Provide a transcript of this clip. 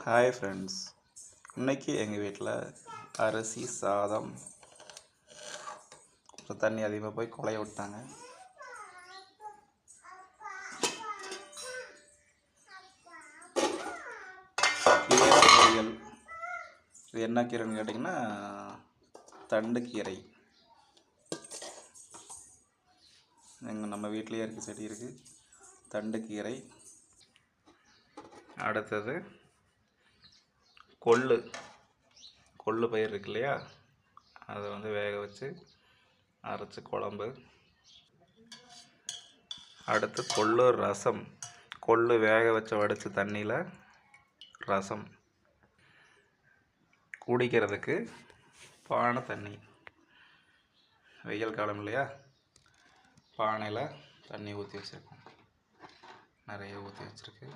Hi friends, இன்னைக்கு எங்கள் வீட்டில் அரிசி சாதம். தண்ணி அதிகமாக போய் குழைய விட்டாங்க. கீரை பொரியல். இது என்ன கீரைன்னு கேட்டிங்கன்னா தண்டு கீரை. நம்ம வீட்டிலேயே இருக்குது, செடி இருக்குது. தண்டு கீரை. அடுத்தது கொள்ளு பயிர் இருக்கு இல்லையா, அதை வேக வச்சு அரைச்சி குழம்பு. அடுத்து கொள்ளு ரசம். கொள்ளு வேக வச்சு வடித்து தண்ணியில் ரசம். குடிக்கிறதுக்கு பானை தண்ணி. வெயில் காலம் இல்லையா, பானையில் தண்ணி ஊற்றி வச்சுருக்கோம். நிறைய ஊற்றி வச்சுருக்கு.